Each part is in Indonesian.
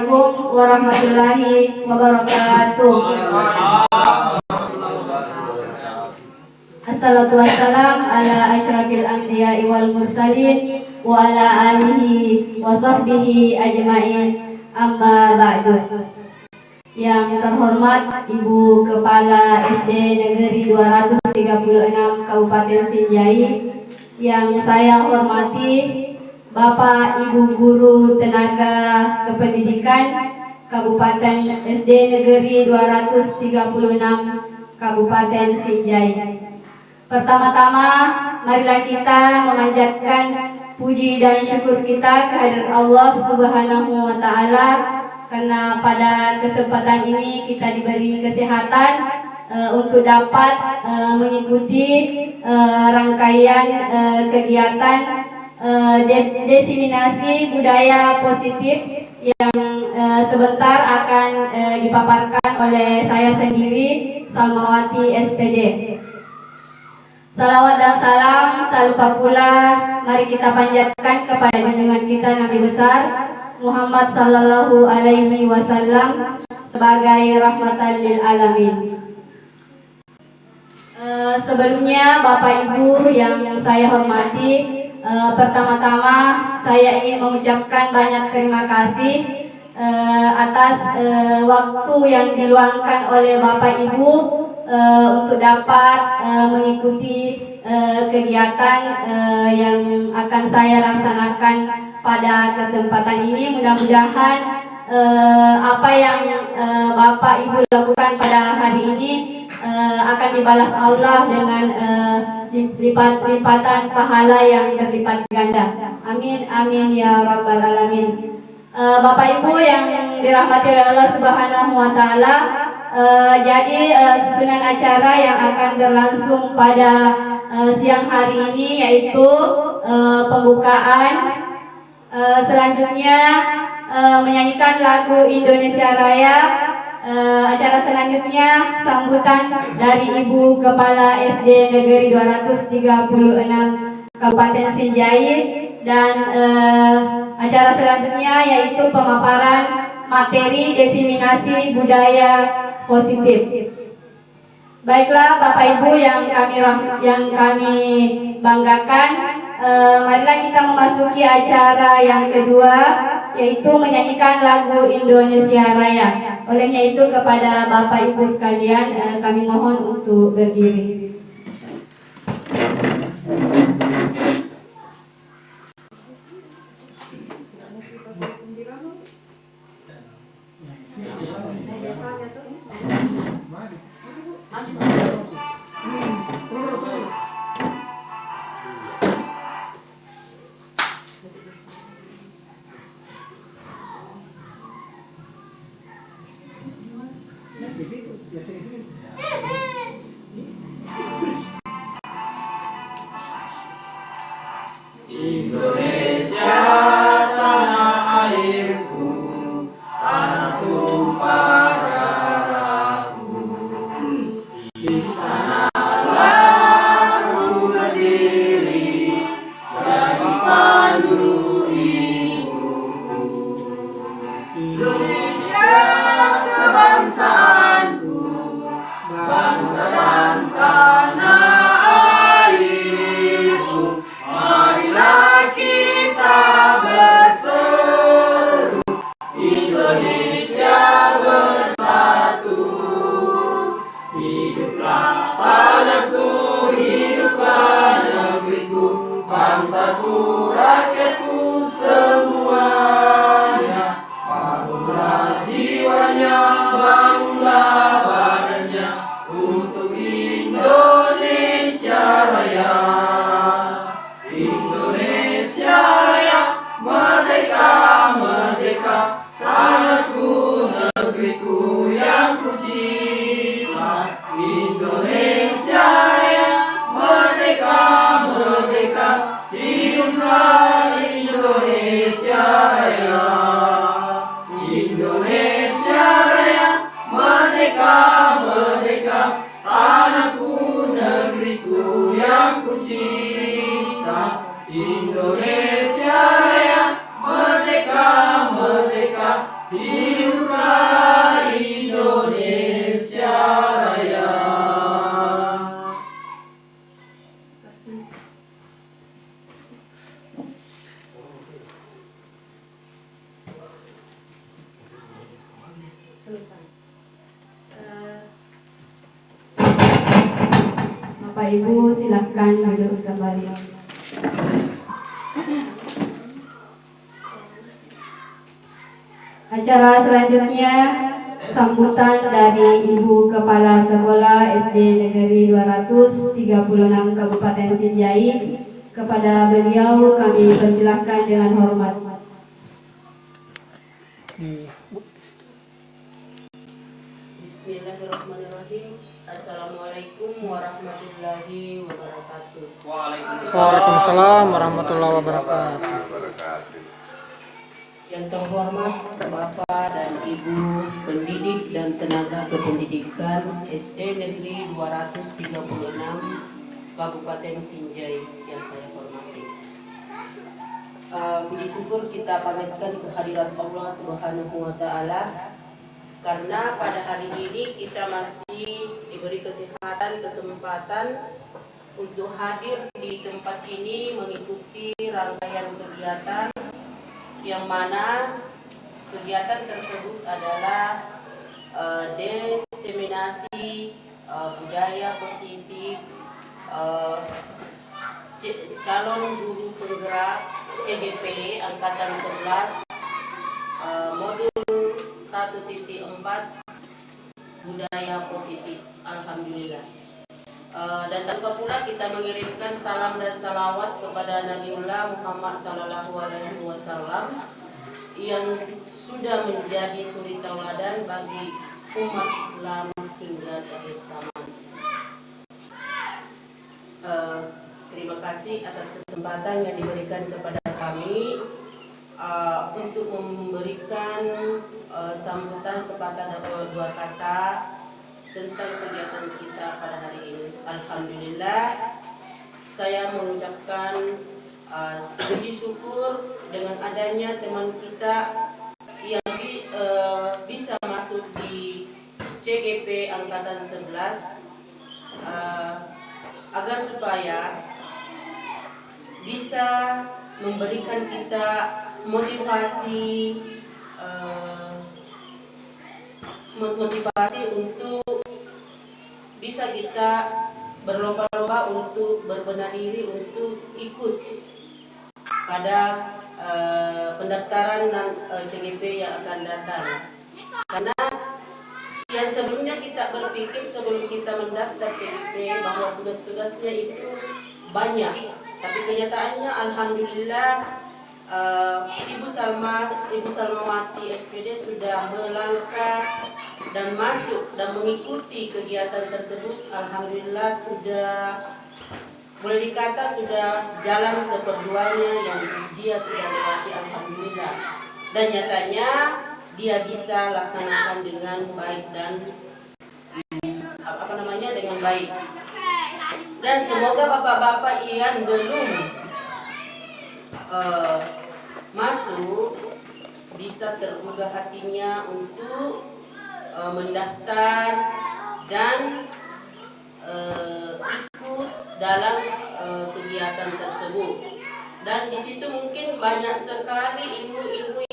Assalamualaikum warahmatullahi wabarakatuh. Assalatu wassalam ala asyrafil anbiya'i wal mursalin wa ala alihi wa sahbihi ajma'in, amma ba'du. Yang terhormat Ibu Kepala SD Negeri 236 Kabupaten Sinjai, yang saya hormati Bapak Ibu Guru Tenaga Kependidikan Kabupaten SD Negeri 236 Kabupaten Sinjai. Pertama-tama, marilah kita memanjatkan puji dan syukur kita kehadirat Allah Subhanahu wa Ta'ala, karena pada kesempatan ini kita diberi kesehatan untuk dapat mengikuti rangkaian kegiatan desiminasi budaya positif yang sebentar akan dipaparkan oleh saya sendiri, Salmawati SPD. Salawat dan salam tak lupa pula mari kita panjatkan kepada junjungan kita Nabi besar Muhammad sallallahu alaihi wasallam sebagai rahmatan lil alamin. Sebelumnya Bapak Ibu yang saya hormati, pertama-tama saya ingin mengucapkan banyak terima kasih atas waktu yang diluangkan oleh Bapak Ibu untuk dapat mengikuti kegiatan yang akan saya laksanakan pada kesempatan ini. Mudah-mudahan apa yang Bapak Ibu lakukan pada hari ini akan dibalas Allah dengan lipatan pahala yang berlipat ganda. Amin amin ya rabbal alamin. Bapak Ibu yang dirahmati oleh Allah Subhanahu wa Ta'ala, jadi susunan acara yang akan berlangsung pada siang hari ini yaitu pembukaan, selanjutnya menyanyikan lagu Indonesia Raya, acara selanjutnya sambutan dari Ibu Kepala SD Negeri 236 Kabupaten Sinjai, dan acara selanjutnya yaitu pemaparan materi desiminasi budaya positif. Baiklah Bapak Ibu yang kami banggakan, marilah kita memasuki acara yang kedua, yaitu menyanyikan lagu Indonesia Raya. Olehnya itu kepada Bapak Ibu sekalian, kami mohon untuk berdiri. Indonesia tanah airku, tanah tumpah darahku. Di sanalah ku berdiri, jadi pandu ibuku. Indonesia kebangsaanku, bangsa dan tanah airku. Marilah kita berseru, Indonesia bersatu. Hiduplah tanahku, hiduplah negeriku, bangsaku, rakyatku semuanya. Bangunlah jiwanya, bangunlah badannya untuk Indonesia Raya. Indonesia Raya, merdeka, merdeka, tanahku, negeriku yang kucinta. Indonesia Raya, merdeka, merdeka, hiduplah Indonesia Raya. Indonesia Raya, merdeka, merdeka, tanahku, negeriku yang kucinta. Indonesia Raya, merdeka, merdeka, Bapak Ibu silakan duduk kembali. Acara selanjutnya sambutan dari Ibu Kepala Sekolah SD Negeri 236 Kabupaten Sinjai. Kepada beliau kami persilahkan dengan hormat. Bismillahirrahmanirrahim. Assalamualaikum warahmatullahi wabarakatuh. Waalaikumsalam warahmatullahi wabarakatuh. Yang terhormat Bapak dan Ibu pendidik dan tenaga kependidikan SD Negeri 236 Kabupaten Sinjai yang saya hormati. Puji syukur kita panjatkan kehadirat Allah Subhanahu wa taala karena pada hari ini kita masih diberi kesempatan untuk hadir di tempat ini mengikuti rangkaian kegiatan yang mana kegiatan tersebut adalah diseminasi budaya positif calon guru penggerak CGP angkatan 11 modul 1.4 budaya positif. Alhamdulillah. Dan tanpa pula kita mengirimkan salam dan salawat kepada Nabiullah Muhammad Sallallahu Alaihi Wasallam yang sudah menjadi suri tauladan bagi umat Islam hingga akhir zaman. Terima kasih atas kesempatan yang diberikan kepada kami untuk memberikan sambutan sepatah dua kata tentang kegiatan kita pada hari ini. Alhamdulillah, saya mengucapkan puji syukur dengan adanya teman kita yang bisa masuk di CGP angkatan 11 agar supaya bisa memberikan kita motivasi untuk bisa kita berlomba-lomba untuk berbenah diri untuk ikut pada pendaftaran CGP yang akan datang. Karena yang sebelumnya kita berpikir sebelum kita mendaftar CGP bahwa tugas-tugasnya itu banyak, tapi kenyataannya alhamdulillah Ibu Salmawati SPD sudah melangkah dan masuk dan mengikuti kegiatan tersebut. Alhamdulillah sudah boleh dikata sudah jalan seperduanya yang dia sudah lewati. Alhamdulillah, dan nyatanya dia bisa laksanakan dengan baik dan dengan baik. Dan semoga bapak-bapak yang belum masuk bisa tergugah hatinya untuk mendaftar dan ikut dalam kegiatan tersebut. Dan di situ mungkin banyak sekali ilmu-ilmu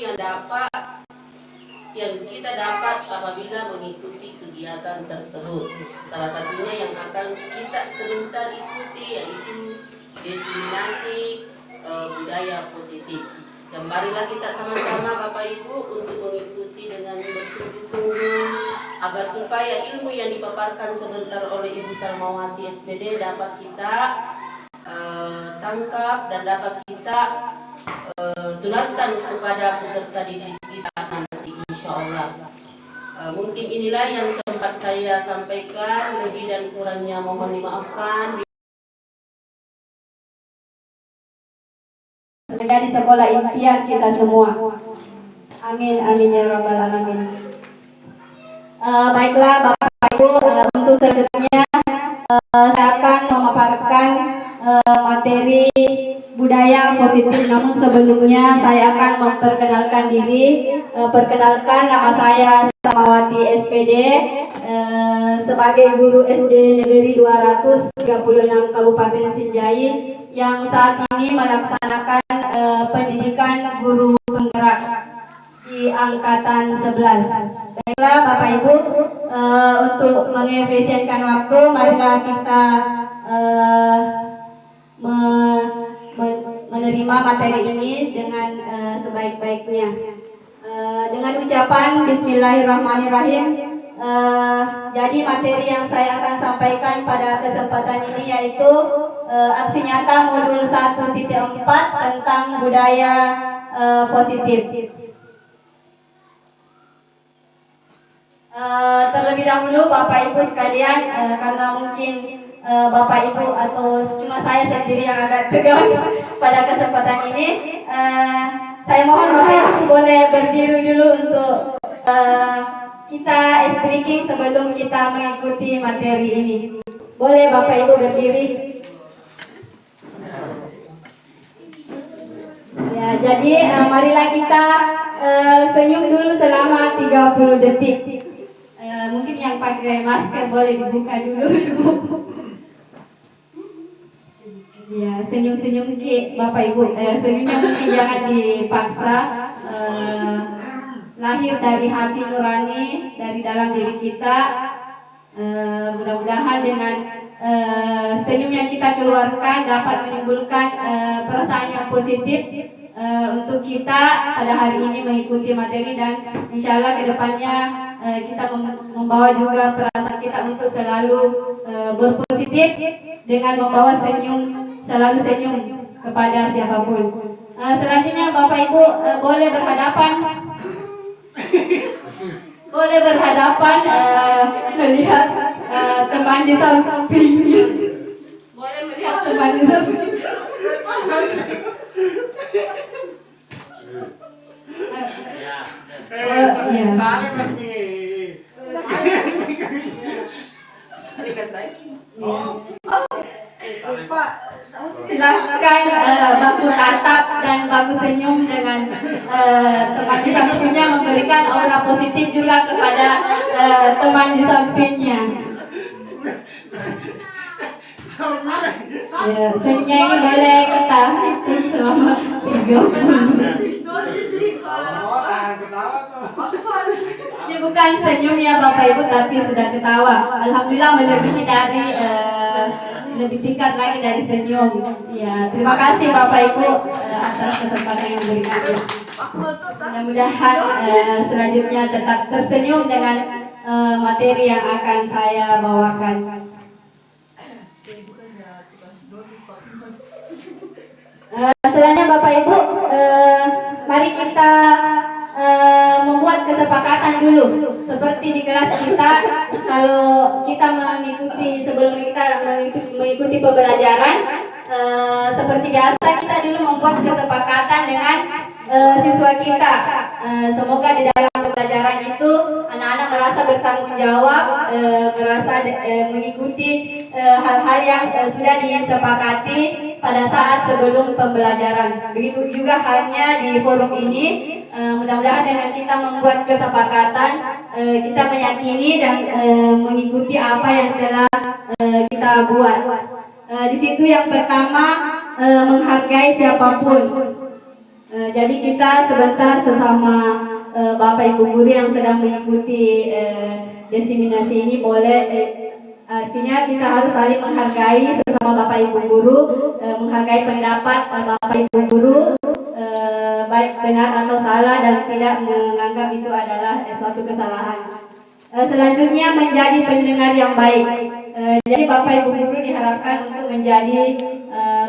yang kita dapat apabila mengikuti kegiatan tersebut. Salah satunya yang akan kita sebentar ikuti yaitu diseminasi budaya positif. Dan marilah kita sama-sama Bapak Ibu untuk mengikuti dengan bersungguh-sungguh agar supaya ilmu yang dipaparkan sebentar oleh Ibu Salmawati SPD dapat kita tangkap dan dapat kita tularkan kepada peserta didik kita nanti insyaallah. Mungkin inilah yang sempat saya sampaikan, lebih dan kurangnya mohon dimaafkan. Menjadi sekolah impian kita semua. Amin amin ya rabbal alamin. Baiklah Bapak Ibu, untuk selanjutnya saya akan memaparkan materi budaya positif. Namun sebelumnya saya akan memperkenalkan diri. Perkenalkan, nama saya Salmawati SPD, sebagai guru SD Negeri 236 Kabupaten Sinjai yang saat ini melaksanakan pendidikan guru penggerak di angkatan 11. Baiklah Bapak Ibu, untuk mengefisienkan waktu, marilah kita menerima materi ini dengan sebaik-baiknya. Dengan ucapan Bismillahirrahmanirrahim. Jadi materi yang saya akan sampaikan pada kesempatan ini yaitu aksi nyata modul 1.4 tentang budaya positif. Terlebih dahulu Bapak Ibu sekalian, karena mungkin Bapak Ibu atau cuma saya sendiri yang agak tegang pada kesempatan ini, saya mohon Bapak Ibu boleh berdiri dulu untuk kita speaking sebelum kita mengikuti materi ini. Boleh Bapak Ibu berdiri. Ya, jadi marilah kita senyum dulu selama 30 detik. Mungkin yang pakai masker boleh dibuka dulu. Ya, senyum-senyum Bapak Ibu. Senyumnya mungkin jangan dipaksa. Lahir dari hati nurani, dari dalam diri kita. Mudah-mudahan dengan senyum yang kita keluarkan dapat menimbulkan perasaan yang positif untuk kita pada hari ini mengikuti materi, dan insya Allah kedepannya kita membawa juga perasaan kita untuk selalu berpositif dengan membawa senyum, selalu senyum kepada siapapun. Selanjutnya Bapak Ibu boleh berhadapan, melihat teman di samping. Boleh melihat teman di samping. Silahkan baku tatap dan baku senyum dengan teman di sampingnya, memberikan aura positif juga kepada teman di sampingnya. Ya, senyumnya ini boleh kita hitung selama 30. Ini bukan senyumnya Bapak Ibu, tapi sudah ketawa. Alhamdulillah melebihi dari lebih tingkat lagi dari senyum. Ya, terima kasih Bapak Ibu atas kesempatan yang diberikan. Mudah-mudahan selanjutnya tetap tersenyum dengan materi yang akan saya bawakan. Selanjutnya Bapak Ibu, mari kita membuat kesepakatan dulu. Seperti di kelas kita, kalau kita mengikuti, sebelum kita mengikuti pembelajaran, seperti biasa kita dulu membuat kesepakatan dengan siswa kita. Semoga di dalam pembelajaran itu anak-anak merasa bertanggung jawab, merasa mengikuti hal-hal yang sudah disepakati pada saat sebelum pembelajaran. Begitu juga halnya di forum ini. Mudah-mudahan dengan kita membuat kesepakatan, kita meyakini dan mengikuti apa yang telah kita buat. Di situ yang pertama, menghargai siapapun. Jadi kita sebentar sesama Bapak Ibu guru yang sedang mengikuti diseminasi ini boleh, artinya kita harus saling menghargai sesama Bapak Ibu guru, menghargai pendapat Bapak Ibu guru, baik benar atau salah, dan tidak menganggap itu adalah suatu kesalahan. Selanjutnya menjadi pendengar yang baik. Jadi Bapak Ibu guru diharapkan untuk menjadi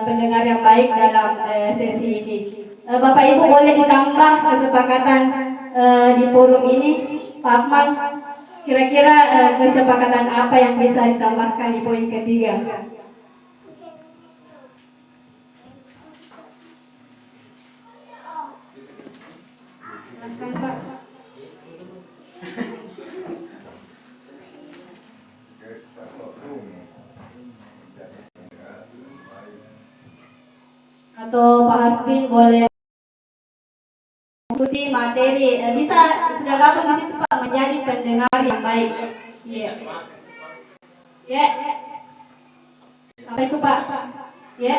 pendengar yang baik dalam sesi ini. Bapak Ibu boleh ditambah kesepakatan di forum ini. Pak Akmal, kira-kira kesepakatan apa yang bisa ditambahkan di poin ketiga? Pak. Atau Pak Hasbin boleh ikuti materi, bisa sudah gabung di situ Pak, menjadi pendengar yang baik. Ya. Ya. Apa itu Pak? Ya.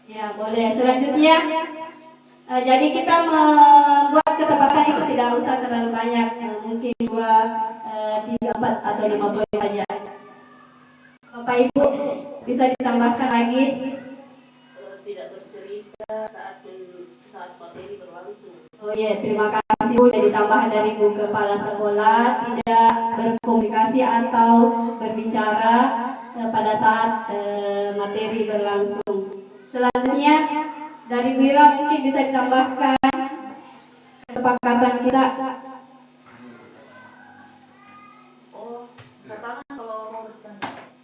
Ya boleh. Selanjutnya Jadi kita membuat kesempatan itu tidak usah terlalu banyak, mungkin 2, 3, 4 atau 5 poin saja. Bapak Ibu bisa ditambahkan lagi? Tidak bercerita saat materi berlangsung. Oh iya, terima kasih Bu. Jadi tambahan dari Bu Kepala Sekolah, tidak berkomunikasi atau berbicara pada saat materi berlangsung. Selanjutnya dari Wira mungkin bisa ditambahkan kesepakatan kita.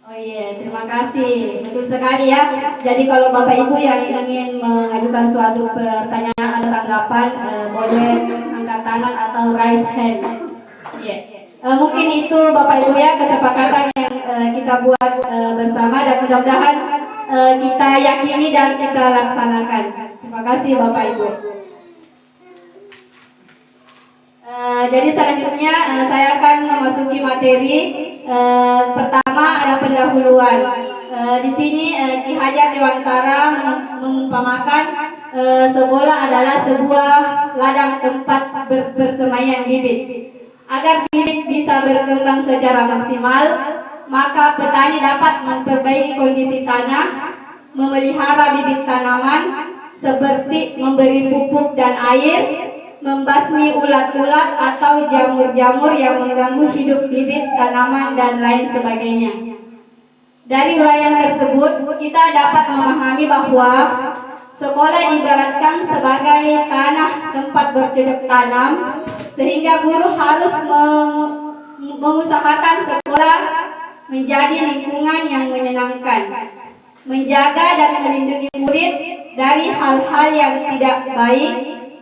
Oh iya, terima kasih. Betul sekali ya. Jadi kalau Bapak Ibu yang ingin mengajukan suatu pertanyaan atau tanggapan, boleh angkat tangan atau raise hand. Iya. Mungkin itu Bapak Ibu ya kesepakatan yang kita buat bersama, dan mudah-mudahan kita yakini dan kita laksanakan. Terima kasih Bapak Ibu. Jadi selanjutnya saya akan memasuki materi. Pertama ada pendahuluan. Di sini Ki Hajar Dewantara mengumpamakan sekolah adalah sebuah ladang tempat bersemayam bibit. Agar bibit bisa berkembang secara maksimal, maka petani dapat memperbaiki kondisi tanah, memelihara bibit tanaman seperti memberi pupuk dan air, membasmi ulat-ulat atau jamur-jamur yang mengganggu hidup bibit tanaman dan lain sebagainya. Dari uraian tersebut, kita dapat memahami bahwa sekolah diibaratkan sebagai tanah tempat bercocok tanam, sehingga guru harus mengusahakan sekolah menjadi lingkungan yang menyenangkan, menjaga dan melindungi murid dari hal-hal yang tidak baik.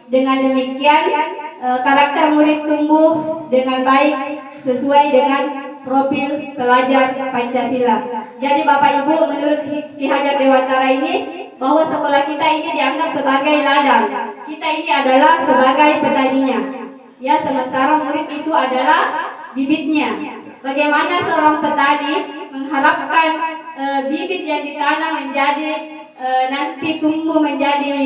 Dengan demikian, karakter murid tumbuh dengan baik sesuai dengan profil pelajar Pancasila. Jadi Bapak Ibu, menurut Ki Hajar Dewantara ini, bahwa sekolah kita ini dianggap sebagai ladang. Kita ini adalah sebagai petaninya. Ya, sementara murid itu adalah bibitnya. Bagaimana seorang petani mengharapkan bibit yang ditanam menjadi nanti tumbuh menjadi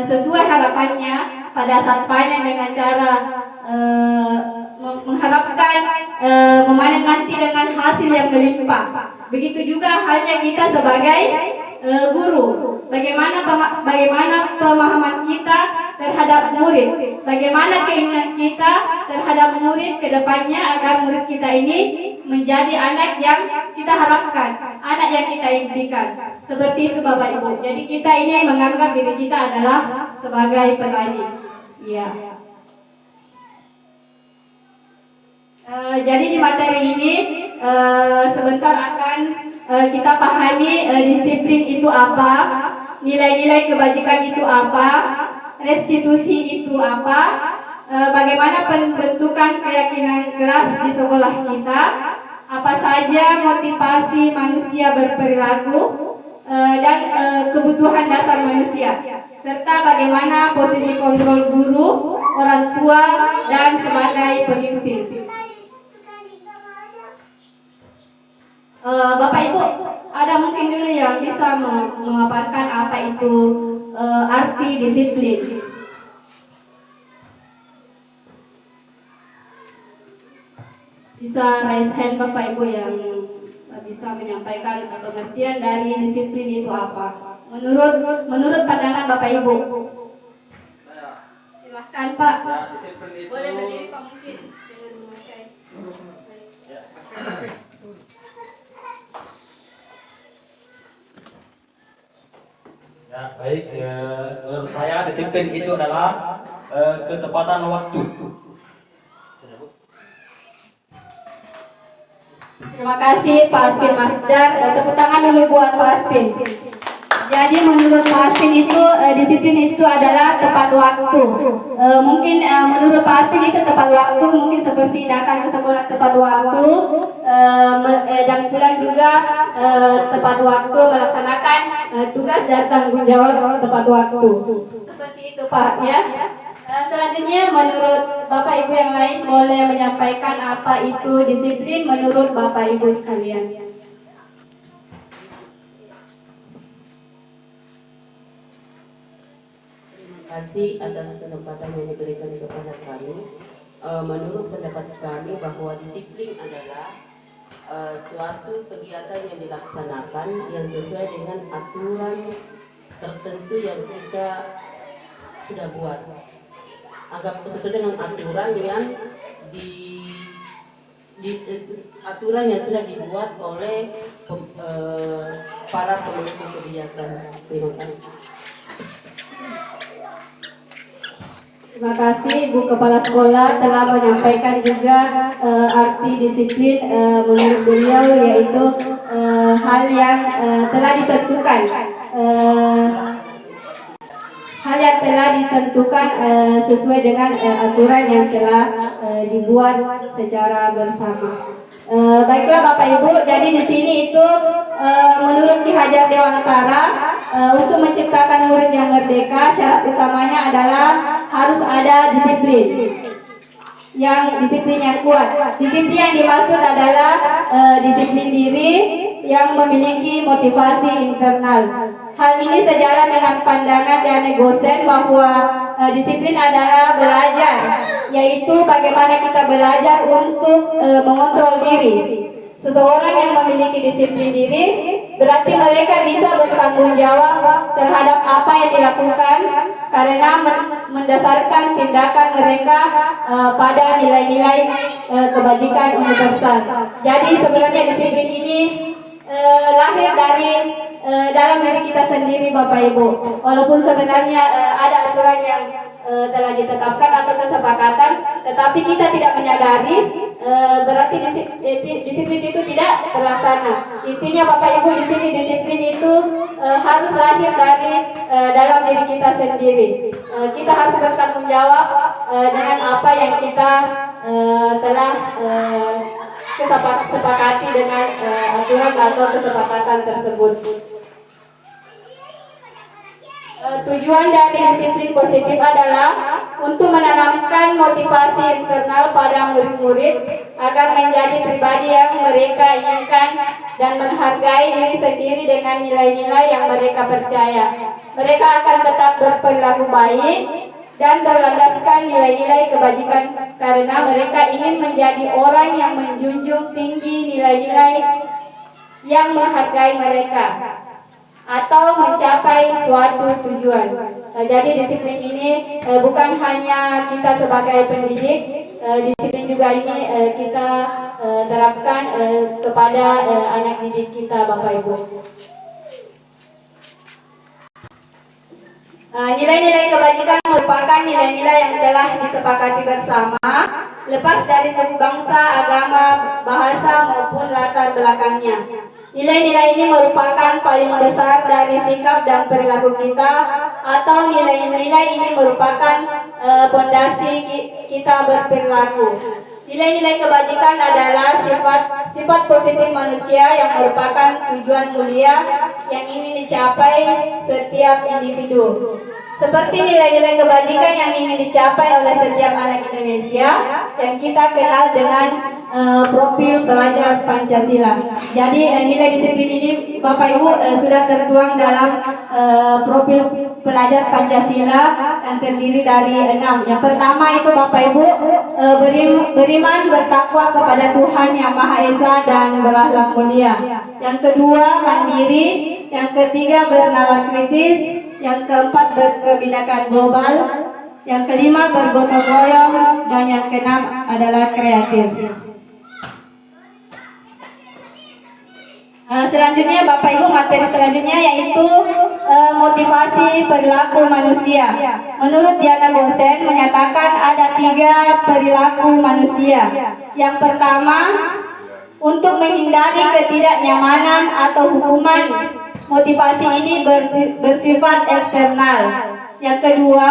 sesuai harapannya pada saat panen, dengan cara mengharapkan memanen nanti dengan hasil yang melimpah. Begitu juga halnya kita sebagai guru. Bagaimana pemahaman kita terhadap murid, bagaimana keinginan kita terhadap murid ke depannya agar murid kita ini menjadi anak yang kita harapkan, anak yang kita impikan. Seperti itu Bapak Ibu. Jadi kita ini menganggap diri kita adalah sebagai petani. Ya. Jadi di materi ini sebentar akan kita pahami disiplin itu apa, nilai-nilai kebajikan itu apa, restitusi itu apa, bagaimana pembentukan keyakinan kelas di sekolah kita, apa saja motivasi manusia berperilaku, dan kebutuhan dasar manusia, serta bagaimana posisi kontrol guru, orang tua, dan sebagai pemimpin. Bapak Ibu, ada mungkin dulu yang bisa memaparkan apa itu arti disiplin. Bisa raise hand Bapak Ibu yang bisa menyampaikan pengertian dari disiplin itu apa? Menurut pandangan Bapak Ibu. Silahkan Pak. Ya, disiplin itu Boleh berdiri Pak mungkin. Ya, baik. Menurut saya disiplin itu adalah ketepatan waktu. Terima kasih Pak Aspin Masdar. Tepuk tangan dulu buat Pak Aspin. Jadi menurut Pak Aspin itu disiplin itu adalah tepat waktu. Mungkin menurut Pak Aspin itu tepat waktu mungkin seperti datang ke sekolah tepat waktu, dan pulang juga tepat waktu, melaksanakan tugas dan tanggung jawab tepat waktu. Seperti itu Pak ya. Selanjutnya menurut Bapak Ibu yang lain boleh menyampaikan apa itu disiplin menurut Bapak Ibu sekalian. Terima kasih atas kesempatan yang diberikan kepada kami. Menurut pendapat kami bahwa disiplin adalah suatu kegiatan yang dilaksanakan yang sesuai dengan aturan tertentu yang kita sudah buat. Anggap sesuai dengan aturan yang aturan yang sudah dibuat oleh para pembentuk kebijakan. Terima kasih. Terima kasih Ibu Kepala Sekolah telah menyampaikan juga arti disiplin menurut beliau, yaitu hal yang telah ditentukan sesuai dengan aturan yang telah dibuat secara bersama. Baiklah Bapak Ibu, jadi di sini itu menurut Ki Hajar Dewantara untuk menciptakan murid yang merdeka, syarat utamanya adalah harus ada disiplin yang kuat. Disiplin yang dimaksud adalah disiplin diri yang memiliki motivasi internal. Hal ini sejalan dengan pandangan dari Gosen bahwa disiplin adalah belajar, yaitu bagaimana kita belajar untuk mengontrol diri. Seseorang yang memiliki disiplin diri berarti mereka bisa bertanggung jawab terhadap apa yang dilakukan karena mendasarkan tindakan mereka pada nilai-nilai kebajikan universal. Jadi sebenarnya disiplin ini lahir dari dalam diri kita sendiri Bapak Ibu. Walaupun sebenarnya ada aturan yang telah ditetapkan atau kesepakatan, tetapi kita tidak menyadari, berarti disiplin itu tidak terlaksana. Intinya Bapak Ibu, di sini disiplin itu harus lahir dari dalam diri kita sendiri. Kita harus bertanggung jawab dengan apa yang kita telah sepakati dengan aturan atau kesepakatan tersebut. Tujuan dari disiplin positif adalah untuk menanamkan motivasi internal pada murid-murid agar menjadi pribadi yang mereka inginkan dan menghargai diri sendiri dengan nilai-nilai yang mereka percaya. Mereka akan tetap berperilaku baik dan berlandaskan nilai-nilai kebajikan karena mereka ingin menjadi orang yang menjunjung tinggi nilai-nilai yang menghargai mereka atau mencapai suatu tujuan. Jadi disiplin ini bukan hanya kita sebagai pendidik, disiplin juga ini kita terapkan kepada anak didik kita Bapak Ibu. Nilai-nilai kebajikan merupakan nilai-nilai yang telah disepakati bersama, lepas dari suku bangsa, agama, bahasa maupun latar belakangnya. Nilai-nilai ini merupakan paling besar dari sikap dan perilaku kita, atau nilai-nilai ini merupakan pondasi kita berperilaku. Nilai-nilai kebajikan adalah sifat positif manusia yang merupakan tujuan mulia yang ingin dicapai setiap individu. Seperti nilai-nilai kebajikan yang ingin dicapai oleh setiap anak Indonesia yang kita kenal dengan profil pelajar Pancasila. Jadi nilai disiplin ini Bapak Ibu sudah tertuang dalam profil pelajar Pancasila yang terdiri dari 6. Yang pertama itu Bapak Ibu beriman bertakwa kepada Tuhan Yang Maha Esa dan berakhlak mulia. Yang kedua mandiri, yang ketiga bernalar kritis, yang keempat berkebinekaan global, yang kelima bergotong royong, dan yang keenam adalah kreatif. Selanjutnya Bapak Ibu, materi selanjutnya yaitu motivasi perilaku manusia. Menurut Diana Gosen menyatakan ada 3 perilaku manusia. Yang pertama, untuk menghindari ketidaknyamanan atau hukuman. Motivasi ini bersifat eksternal. Yang kedua,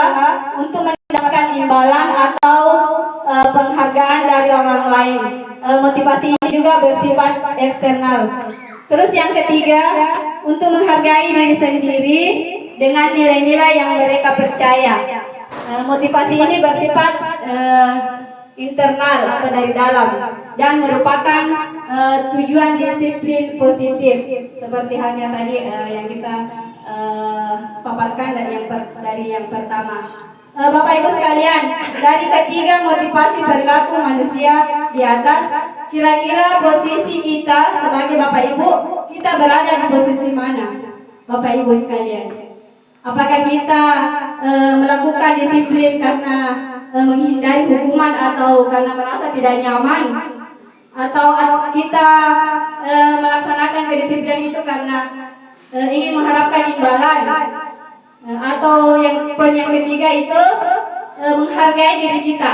untuk mendapatkan imbalan atau penghargaan dari orang lain. Motivasi ini juga bersifat eksternal. Terus yang ketiga, untuk menghargai diri sendiri dengan nilai-nilai yang mereka percaya. Motivasi ini bersifat internal atau dari dalam dan merupakan tujuan disiplin positif seperti halnya tadi yang kita paparkan dari yang pertama. Bapak Ibu sekalian, dari ketiga motivasi perilaku manusia di atas, kira-kira posisi kita sebagai Bapak Ibu, kita berada di posisi mana? Bapak Ibu sekalian, apakah kita melakukan disiplin karena menghindari hukuman atau karena merasa tidak nyaman, atau kita melaksanakan kedisiplinan itu karena ingin mengharapkan imbalan, atau yang poin yang ketiga itu menghargai diri kita.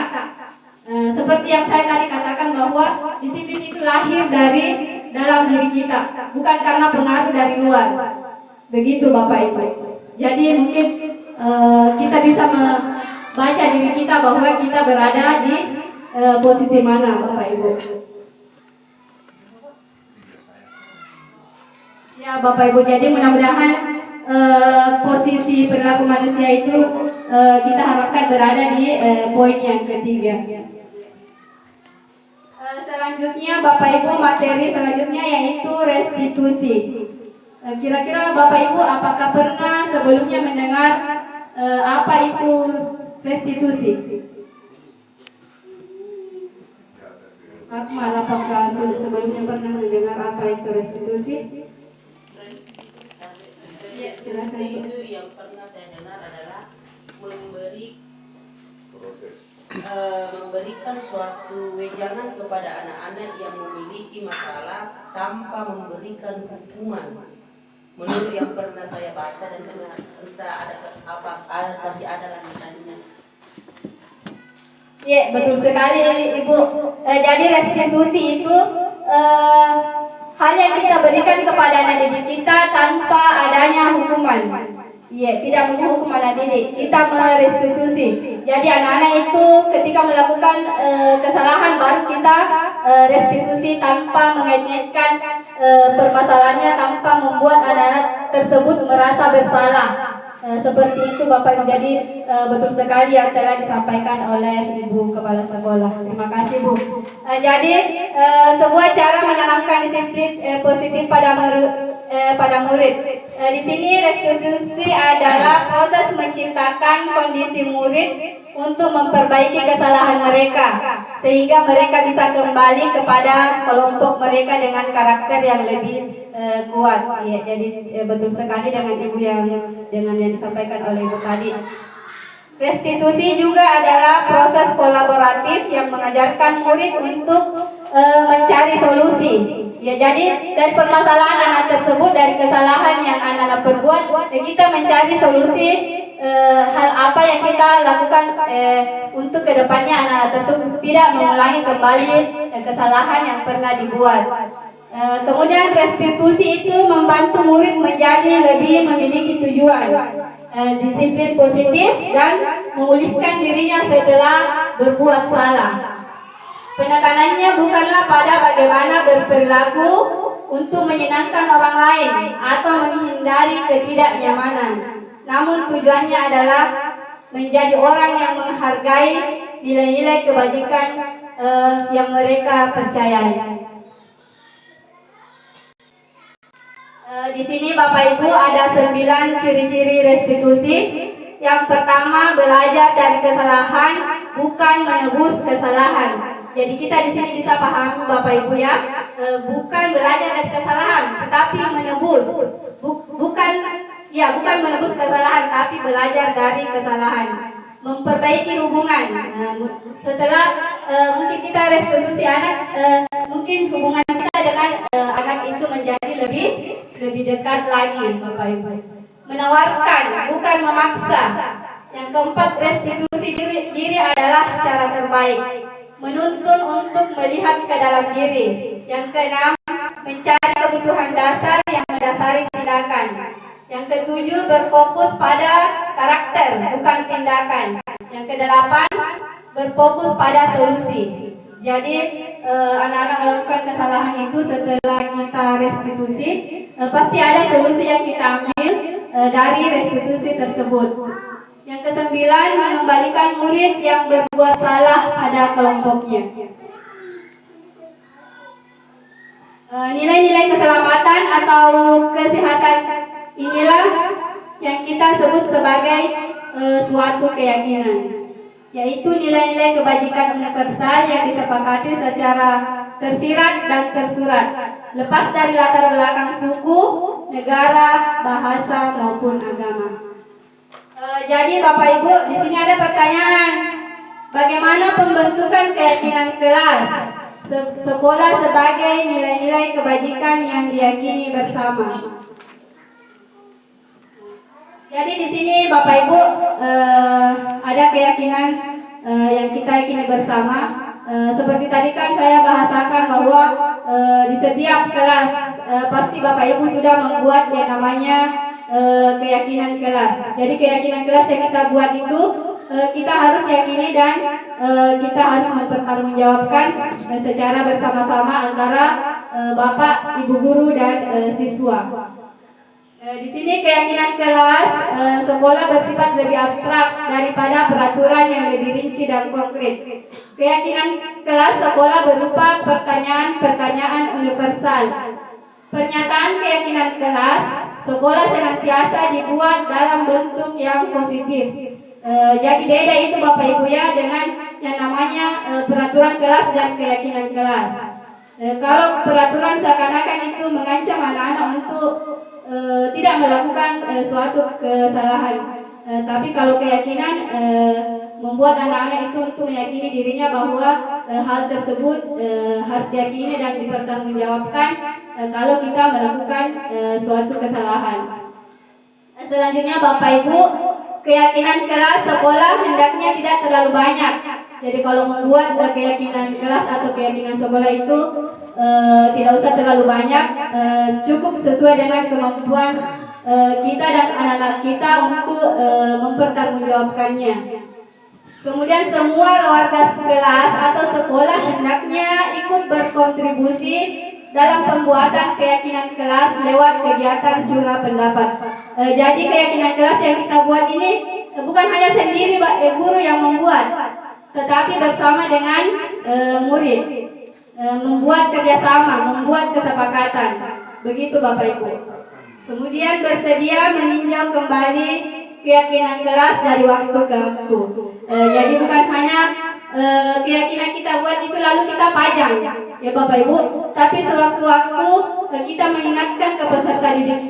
Seperti yang saya tadi katakan bahwa disiplin itu lahir dari dalam diri kita, bukan karena pengaruh dari luar. Begitu Bapak Ibu. Jadi mungkin kita bisa membaca diri kita bahwa kita berada di posisi mana Bapak Ibu. Ya Bapak Ibu, jadi mudah-mudahan posisi perilaku manusia itu kita harapkan berada di poin yang ketiga. Selanjutnya Bapak Ibu, materi selanjutnya yaitu restitusi. Kira-kira Bapak Ibu apakah pernah sebelumnya mendengar apa itu restitusi? Akmal, apakah sebelumnya pernah mendengar apa itu restitusi? Restitusi itu yang pernah saya dengar adalah memberikan suatu wejangan kepada anak-anak yang memiliki masalah tanpa memberikan hukuman. Menurut yang pernah saya baca dan dengar, entah masih ada lanjutannya. Ya, betul sekali Ibu. Jadi restitusi itu hal yang kita berikan kepada anak didik kita tanpa adanya hukuman. Iya, tidak menghukum anak didik, kita merestitusi. Jadi anak-anak itu ketika melakukan kesalahan baru kita restitusi tanpa mengait-ngaitkan permasalahannya, tanpa membuat anak-anak tersebut merasa bersalah. Seperti itu Bapak Ibu. Jadi betul sekali yang telah disampaikan oleh Ibu Kepala Sekolah. Terima kasih Bu. Jadi sebuah cara menanamkan disiplin positif pada murid. Di sini restitusi adalah proses menciptakan kondisi murid untuk memperbaiki kesalahan mereka sehingga mereka bisa kembali kepada kelompok mereka dengan karakter yang lebih kuat. Ya, jadi betul sekali dengan Ibu yang disampaikan oleh Ibu tadi. Restitusi juga adalah proses kolaboratif yang mengajarkan murid untuk mencari solusi. Ya, jadi dari permasalahan anak tersebut, dari kesalahan yang anak-anak perbuat, kita mencari solusi hal apa yang kita lakukan untuk kedepannya anak-anak tersebut tidak mengulangi kembali kesalahan yang pernah dibuat. Kemudian restitusi itu membantu murid menjadi lebih memiliki tujuan, disiplin positif dan memulihkan dirinya setelah berbuat salah. Penekanannya bukanlah pada bagaimana berperilaku untuk menyenangkan orang lain atau menghindari ketidaknyamanan. Namun tujuannya adalah menjadi orang yang menghargai nilai-nilai kebajikan yang mereka percayai. Di sini Bapak Ibu ada 9 ciri-ciri restitusi. Yang pertama, belajar dari kesalahan, bukan menebus kesalahan. Jadi kita di sini bisa paham Bapak Ibu ya, bukan belajar dari kesalahan, tetapi menebus. Bukan menebus kesalahan, tapi belajar dari kesalahan. Memperbaiki hubungan. Setelah mungkin kita restitusi anak, mungkin hubungan kita dengan anak itu menjadi lebih dekat lagi, Bapak Ibu. Menawarkan, bukan memaksa. Yang keempat, restitusi diri adalah cara terbaik. Menuntun untuk melihat ke dalam diri. Yang keenam, mencari kebutuhan dasar yang mendasari tindakan. Yang ketujuh, berfokus pada karakter, bukan tindakan. Yang kedelapan, berfokus pada solusi. Jadi anak-anak melakukan kesalahan itu setelah kita restitusi, pasti ada solusi yang kita ambil dari restitusi tersebut. Yang kesembilan, mengembalikan murid yang berbuat salah pada kelompoknya. Nilai-nilai keselamatan atau kesehatan inilah yang kita sebut sebagai suatu keyakinan, yaitu nilai-nilai kebajikan universal yang disepakati secara tersirat dan tersurat, lepas dari latar belakang suku, negara, bahasa maupun agama. Jadi Bapak Ibu, di sini ada pertanyaan, bagaimana pembentukan keyakinan kelas sekolah sebagai nilai-nilai kebajikan yang diyakini bersama? Jadi di sini Bapak Ibu ada keyakinan yang kita yakini bersama. Seperti tadi kan saya bahasakan bahwa di setiap kelas pasti Bapak Ibu sudah membuat yang namanya keyakinan kelas. Jadi keyakinan kelas yang kita buat itu kita harus yakini dan kita harus mempertanggungjawabkan secara bersama-sama antara Bapak, Ibu guru dan siswa. Di sini keyakinan kelas sekolah bersifat lebih abstrak daripada peraturan yang lebih rinci dan konkret. Keyakinan kelas sekolah berupa pertanyaan-pertanyaan universal. Pernyataan keyakinan kelas sekolah senantiasa dibuat dalam bentuk yang positif. Jadi beda itu Bapak Ibu ya dengan yang namanya peraturan kelas dan keyakinan kelas. Kalau peraturan seakan-akan itu mengancam anak-anak untuk tidak melakukan suatu kesalahan, tapi kalau keyakinan membuat anak-anak itu untuk meyakini dirinya bahwa hal tersebut harus diyakini dan dipertanggungjawabkan kalau kita melakukan suatu kesalahan. Selanjutnya Bapak Ibu, keyakinan kelas sekolah hendaknya tidak terlalu banyak. Jadi kalau membuat keyakinan kelas atau keyakinan sekolah itu tidak usah terlalu banyak, cukup sesuai dengan kemampuan kita dan anak-anak kita untuk mempertanggungjawabkannya. Kemudian semua warga kelas atau sekolah hendaknya ikut berkontribusi dalam pembuatan keyakinan kelas lewat kegiatan curah pendapat. Jadi keyakinan kelas yang kita buat ini bukan hanya sendiri guru yang membuat, tetapi bersama dengan murid, membuat kerjasama, membuat kesepakatan. Begitu Bapak Ibu. Kemudian bersedia meninjau kembali keyakinan kelas dari waktu ke waktu. Jadi bukan hanya keyakinan kita buat itu lalu kita pajang, ya Bapak Ibu, tapi sewaktu-waktu kita mengingatkan ke peserta didik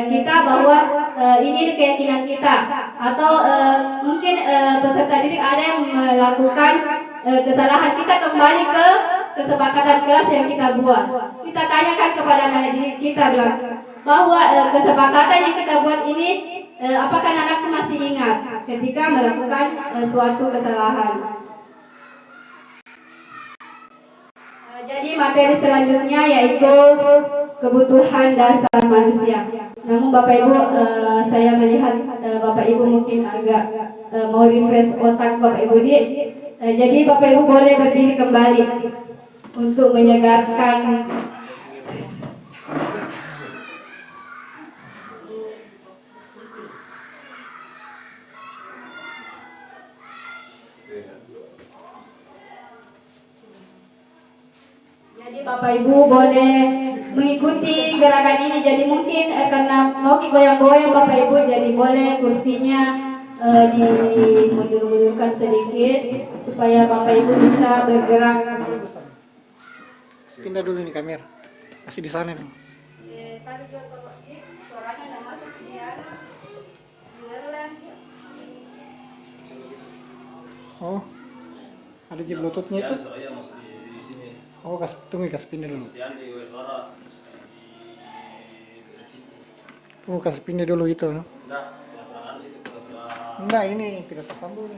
kita bahwa ini keyakinan kita, atau mungkin peserta didik ada yang melakukan kesalahan, kita kembali ke kesepakatan kelas yang kita buat. Kita tanyakan kepada anak didik kita bilang bahwa kesepakatan yang kita buat ini apakah anakku masih ingat ketika melakukan suatu kesalahan. Jadi materi selanjutnya yaitu kebutuhan dasar manusia. Namun Bapak Ibu, saya melihat Bapak Ibu mungkin agak mau refresh otak Bapak Ibu di. Jadi Bapak Ibu boleh berdiri kembali untuk menyegarkan. Jadi Bapak Ibu boleh mengikuti gerakan ini. Jadi mungkin karena mau goyang-goyang Bapak Ibu, jadi boleh kursinya dimundur-mundurkan sedikit supaya Bapak Ibu bisa bergerak. Pindah dulu nih kamera. Kasih di sana nih. Oh, ada di bluetoothnya itu. Oh, tunggu kasih pindah dulu. Tunggu kasih pindah dulu itu. Enggak, ini tidak tersambung.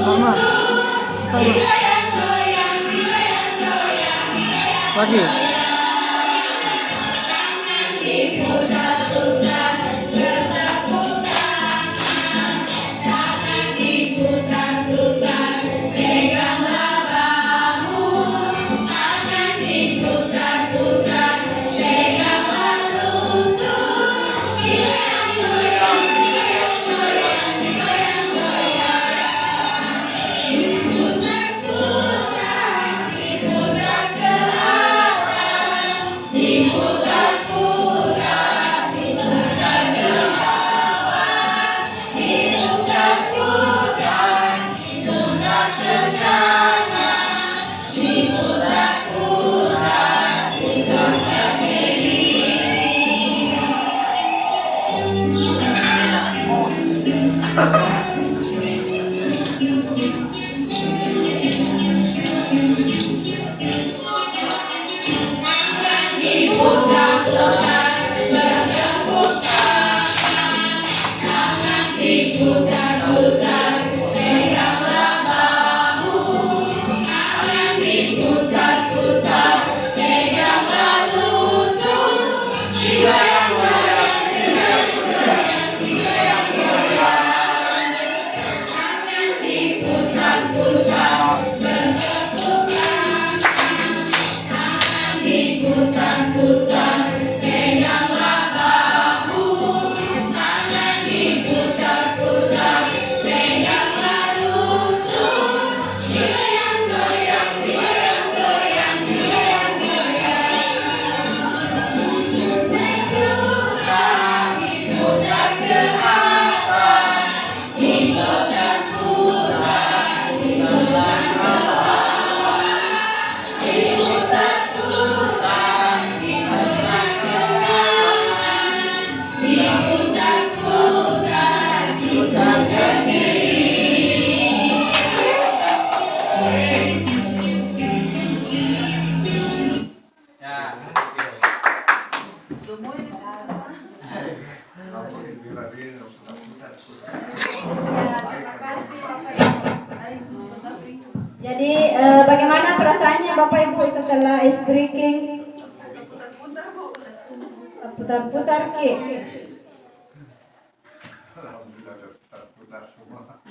Sama. Sama. Lagi. Jadi bagaimana perasaannya Bapak Ibu setelah ice breaking? Putar-putar Ki. Alhamdulillah putar semua.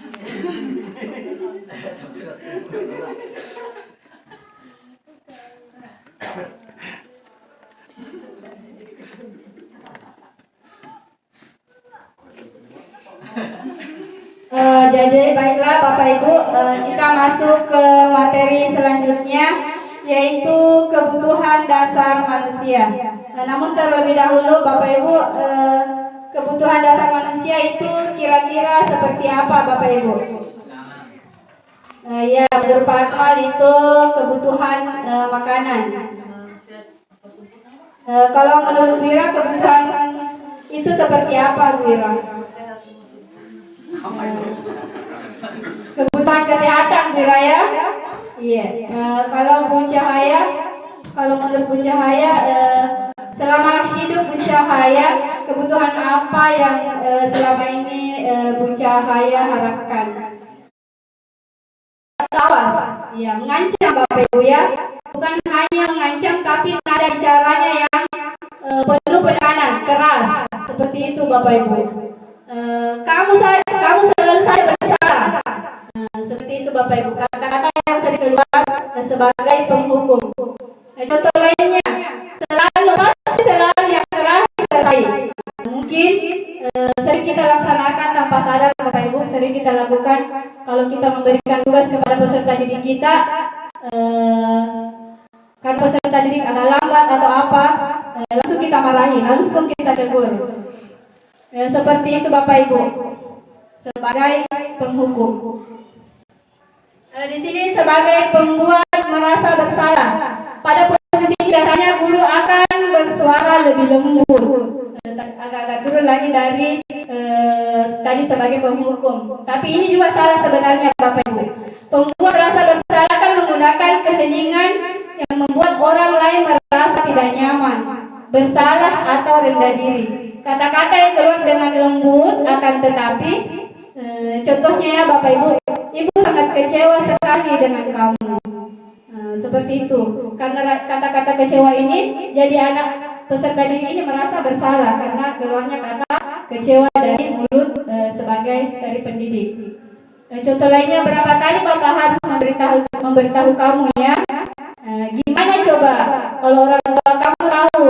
Jadi baiklah Bapak Ibu, kita masuk ke materi selanjutnya, yaitu kebutuhan dasar manusia. Namun terlebih dahulu Bapak Ibu, kebutuhan dasar manusia itu kira-kira seperti apa Bapak Ibu? Ya, menurut Pak Akmal itu kebutuhan makanan. Kalau menurut Wira kebutuhan itu seperti apa Wira? Kebutuhan kesehatan Wira ya? Iya. Kalau Bu Cahaya, kalau menurut Bu Cahaya, selama hidup Bu Cahaya, kebutuhan apa yang selama ini Bu Cahaya harapkan? Awas, ya, mengancam Bapak Ibu ya, bukan hanya mengancam tapi nada bicaranya yang penuh penekanan, keras, seperti itu Bapak Ibu. Kamu selalu saja bersalah, seperti itu Bapak Ibu, kata-kata yang sering keluar sebagai penghukum. Contoh lainnya, selalu yang keras disertai. Mungkin sering kita laksanakan tanpa sadar Bapak Ibu, sering kita lakukan kalau kita memberikan tugas kepada peserta didik kita, kan peserta didik agak lambat atau apa, langsung kita marahi, langsung kita tegur. Seperti itu Bapak Ibu, sebagai penghukum. Di sini sebagai pembuat merasa bersalah. Pada posisi ini biasanya guru akan bersuara lebih lembut, agak-agak turun lagi dari tadi sebagai penghukum. Tapi ini juga salah sebenarnya Bapak Ibu. Pembuat merasa bersalah kan menggunakan keheningan yang membuat orang lain merasa tidak nyaman, bersalah atau rendah diri. Kata-kata yang keluar dengan lembut, akan tetapi contohnya ya Bapak Ibu, ibu sangat kecewa sekali dengan kamu. Seperti itu. Karena kata-kata kecewa ini, jadi anak peserta didik ini merasa bersalah karena keluarnya kata kecewa dari mulut dari pendidik. Contoh lainnya, berapa kali Bapak harus memberitahu kamu ya? Gimana coba kalau orang tua kamu tahu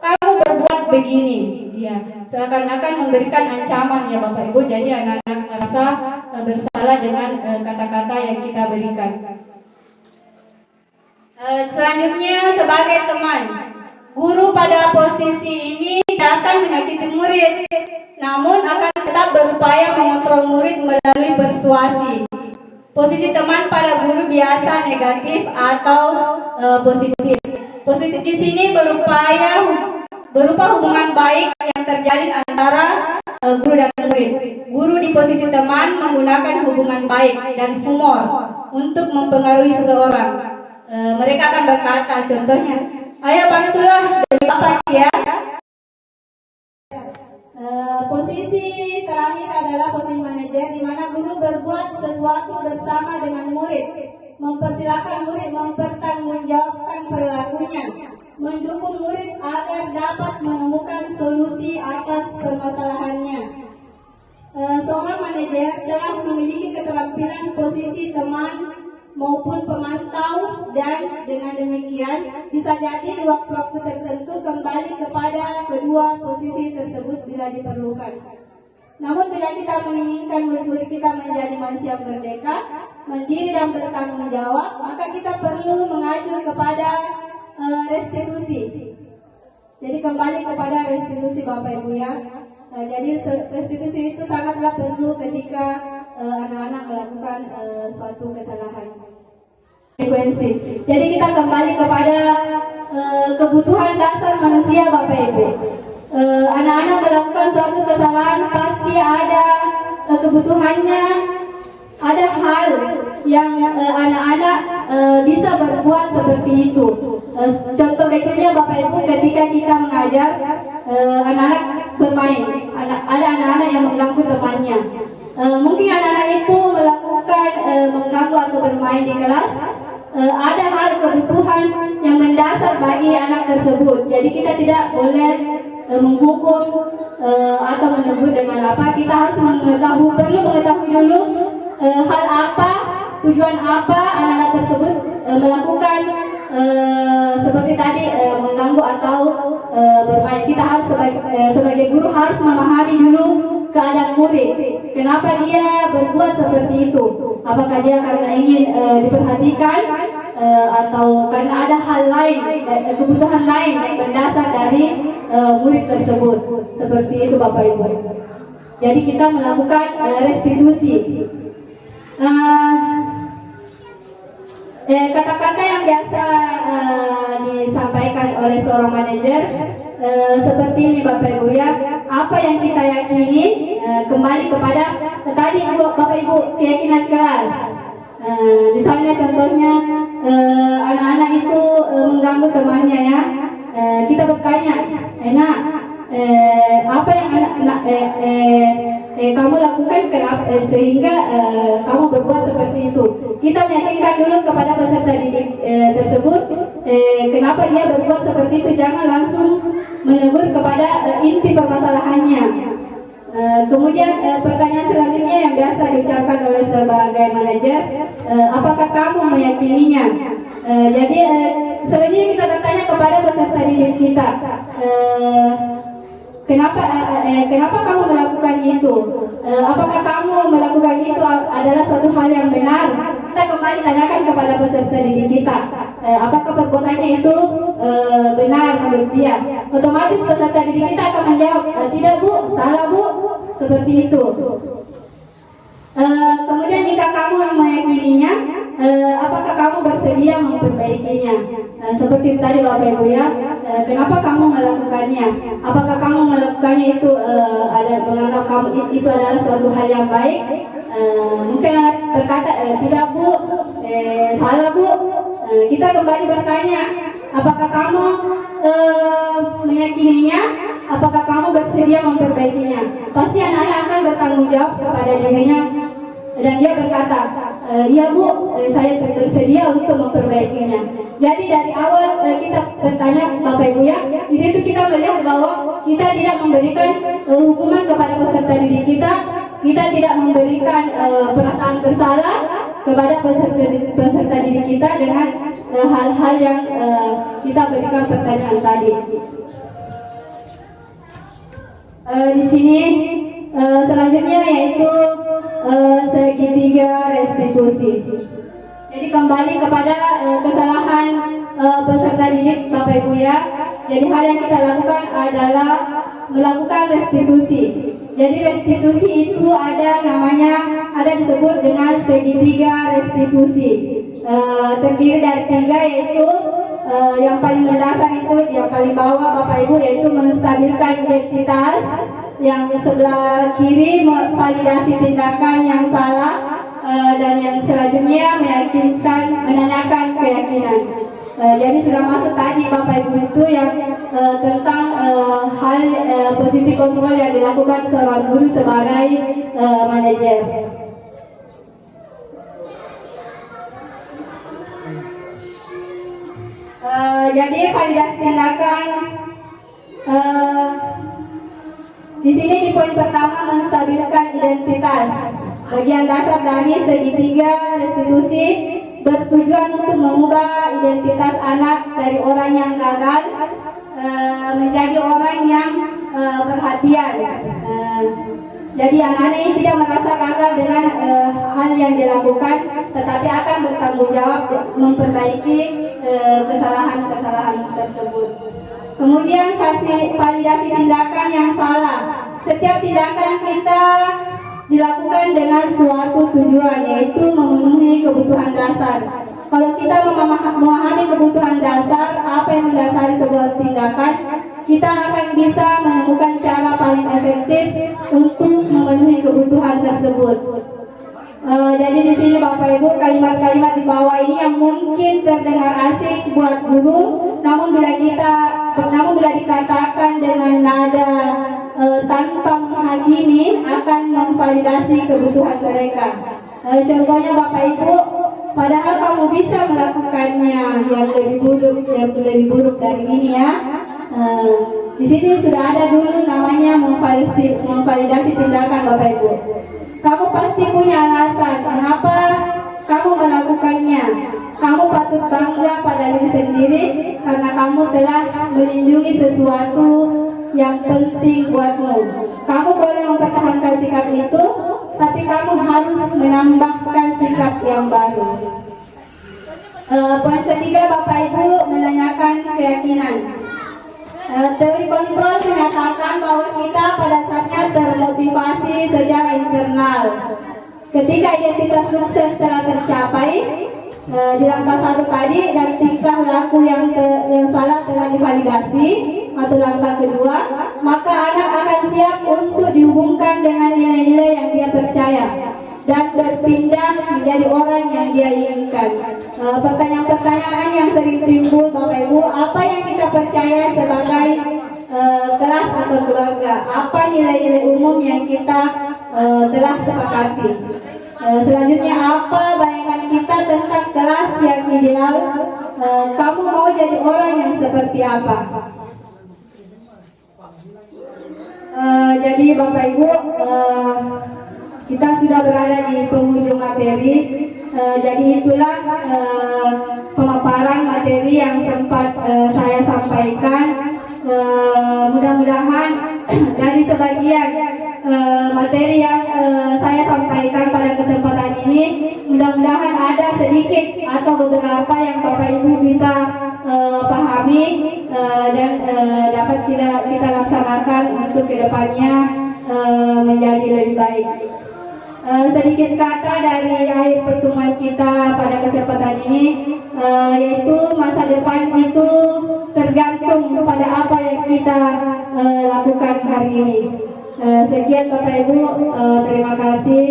kamu berbuat begini, ya seakan-akan memberikan ancaman ya Bapak Ibu. Jadi anak-anak merasa bersalah dengan kata-kata yang kita berikan. Selanjutnya, sebagai teman, guru pada posisi ini tidak akan menyakiti murid, namun akan tetap berupaya mengontrol murid melalui persuasi. Posisi teman pada guru biasa negatif atau positif. Positif di sini berupa hubungan baik yang terjalin antara guru dan murid. Guru di posisi teman menggunakan hubungan baik dan humor untuk mempengaruhi seseorang. Mereka akan berkata, contohnya, ayo bantulah dari Bapak ya. Posisi terakhir adalah posisi manajer, di mana guru berbuat sesuatu bersama dengan murid, mempersilahkan murid mempertanggungjawabkan perilakunya, mendukung murid agar dapat menemukan solusi atas permasalahannya. Seorang manajer telah memiliki keterampilan posisi teman maupun pemantau, dan dengan demikian bisa jadi di waktu-waktu tertentu kembali kepada kedua posisi tersebut bila diperlukan. Namun bila kita menginginkan murid-murid kita menjadi manusia merdeka, mandiri dan bertanggung jawab, maka kita perlu mengacu kepada restitusi. Jadi kembali kepada restitusi Bapak Ibu ya. Jadi restitusi itu sangatlah perlu ketika anak-anak melakukan suatu kesalahan. Frekuensi. Jadi kita kembali kepada kebutuhan dasar manusia Bapak Ibu. Anak-anak melakukan suatu kesalahan pasti ada kebutuhannya, ada hal yang anak-anak bisa berbuat seperti itu. Contoh kecilnya Bapak Ibu, ketika kita mengajar anak-anak bermain, ada anak-anak yang mengganggu temannya. Mungkin anak-anak itu melakukan mengganggu atau bermain di kelas. Ada hal kebutuhan yang mendasar bagi anak tersebut. Jadi kita tidak boleh menghukum atau menegur dengan apa. Kita harus perlu mengetahui dulu hal apa, tujuan apa anak-anak tersebut melakukan seperti tadi mengganggu atau bermain. Kita harus sebagai guru harus memahami dulu keadaan murid. Kenapa dia berbuat seperti itu? Apakah dia karena ingin diperhatikan atau karena ada hal lain, kebutuhan lain yang mendasar dari murid tersebut? Seperti itu Bapak Ibu. Jadi kita melakukan restitusi. Kata-kata yang biasa disampaikan oleh seorang manajer seperti ini Bapak Ibu ya. Apa yang kita yakini kembali kepada tadi Bapak Ibu, keyakinan kelas. Misalnya contohnya anak-anak itu mengganggu temannya ya. Kita bertanya, Nak, apa yang kamu lakukan sehingga kamu berbuat seperti itu? Kita meyakinkan dulu kepada peserta didik tersebut kenapa dia berbuat seperti itu. Jangan langsung menegur kepada inti permasalahannya. Kemudian pertanyaan selanjutnya yang biasa diucapkan oleh sebagai manajer, apakah kamu meyakininya? Jadi sebenarnya kita bertanya kepada peserta didik kita, kenapa kamu melakukan itu? Apakah kamu melakukan itu adalah suatu hal yang benar? Kita kembali tanyakan kepada peserta didik kita, apakah perbuatannya itu benar menurut dia? Otomatis peserta didik kita akan menjawab, tidak Bu, salah Bu, seperti itu. Kemudian jika kamu meyakininya, apakah kamu bersedia memperbaikinya? Seperti tadi Bapak Ibu ya, kenapa kamu melakukannya? Apakah kamu melakukannya itu menganggap kamu itu adalah suatu hal yang baik? Mungkin anak berkata tidak Bu, salah Bu. Kita kembali bertanya, apakah kamu meyakininya? Apakah kamu bersedia memperbaikinya? Pasti anak-anak akan bertanggung jawab kepada dirinya. Dan dia berkata, "Ya Bu, saya bersedia untuk memperbaikinya." Jadi dari awal kita bertanya Bapak Ibu ya, di situ kita melihat bahwa kita tidak memberikan hukuman kepada peserta didik kita tidak memberikan perasaan bersalah kepada peserta didik kita dengan hal-hal yang kita berikan pertanyaan tadi. Di sini selanjutnya yaitu segitiga restitusi. Jadi kembali kepada kesalahan peserta didik Bapak Ibu ya. Jadi hal yang kita lakukan adalah melakukan restitusi. Jadi restitusi itu ada disebut dengan segitiga restitusi. Terdiri dari 3 yaitu yang paling mendasar itu yang paling bawah Bapak Ibu yaitu menstabilkan identitas, yang sebelah kiri validasi tindakan yang salah, dan yang selanjutnya menanyakan keyakinan. Jadi sudah masuk tadi Bapak Ibu itu yang tentang hal posisi kontrol yang dilakukan seorang guru sebagai manajer. Jadi validasi tindakan di sini di poin pertama menstabilkan identitas. Bagian dasar dari segitiga restitusi bertujuan untuk mengubah identitas anak dari orang yang gagal menjadi orang yang perhatian. Jadi anak-anak ini tidak merasa gagal dengan hal yang dilakukan, tetapi akan bertanggung jawab memperbaiki kesalahan-kesalahan tersebut. Kemudian validasi tindakan yang salah. Setiap tindakan kita dilakukan dengan suatu tujuan, yaitu memenuhi kebutuhan dasar. Kalau kita memahami kebutuhan dasar, apa yang mendasari sebuah tindakan, kita akan bisa menemukan cara paling efektif untuk memenuhi kebutuhan tersebut. Jadi di sini Bapak Ibu kalimat-kalimat di bawah ini yang mungkin terdengar asing buat guru, namun bila dikatakan dengan nada tanpa menghakimi akan memvalidasi kebutuhan mereka. Contohnya Bapak Ibu, padahal kamu bisa melakukannya yang lebih buruk dari ini ya. Di sini sudah ada dulu namanya memvalidasi tindakan Bapak Ibu. Kamu pasti punya alasan mengapa kamu melakukannya. Kamu patut bangga pada diri sendiri karena kamu telah melindungi sesuatu yang penting buatmu. Kamu boleh mempertahankan sikap itu, tapi kamu harus menambahkan sikap yang baru. Poin ketiga Bapak Ibu menanyakan keyakinan. Teori kontrol menyatakan bahwa kita pada saatnya termotivasi secara internal. Ketika identitas sukses telah tercapai di langkah 1 tadi dan tingkah laku yang salah telah divalidasi, atau langkah kedua, maka anak akan siap untuk dihubungkan dengan nilai-nilai yang dia percaya dan berpindah menjadi orang yang dia inginkan. Pertanyaan-pertanyaan yang sering timbul Bapak Ibu, apa yang kita percaya sebagai kelas atau keluarga? Apa nilai-nilai umum yang kita telah sepakati? Selanjutnya, apa bayangan kita tentang kelas yang ideal? Kamu mau jadi orang yang seperti apa? Jadi Bapak Ibu, kita sudah berada di penghujung materi. Jadi itulah pemaparan materi yang sempat saya sampaikan. Mudah-mudahan dari sebagian materi yang saya sampaikan pada kesempatan ini, mudah-mudahan ada sedikit atau beberapa yang Bapak Ibu bisa pahami dan dapat kita laksanakan untuk kedepannya menjadi lebih baik. Sedikit kata dari akhir pertemuan kita pada kesempatan ini, yaitu masa depan itu tergantung pada apa yang kita lakukan hari ini. Sekian Bapak Ibu, terima kasih.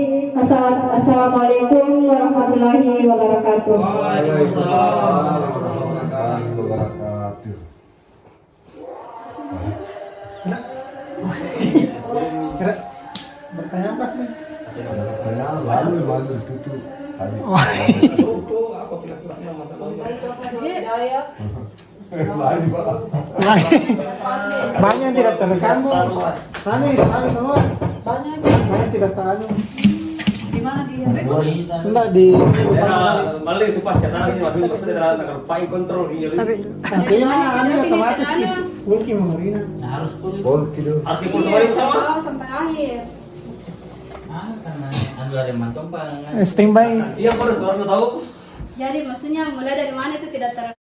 Assalamualaikum warahmatullahi wabarakatuh. Waalaikumsalam warahmatullahi wabarakatuh. Kira bertanya apa sih? Lalu tutup. Apa kira-kira mata Lain Pak. Banyak yang tidak terekam. Sana semua. Banyak tidak tahu. Enggak di Malah supas ya, nah ini maksudnya dalam file control ini. nantinya otomatis mungkin mengerina. Pol kilo. Harus dipul sama. sampai akhir. Standby. Iya, harus baru tahu. Jadi maksudnya mulai dari mana itu tidak ter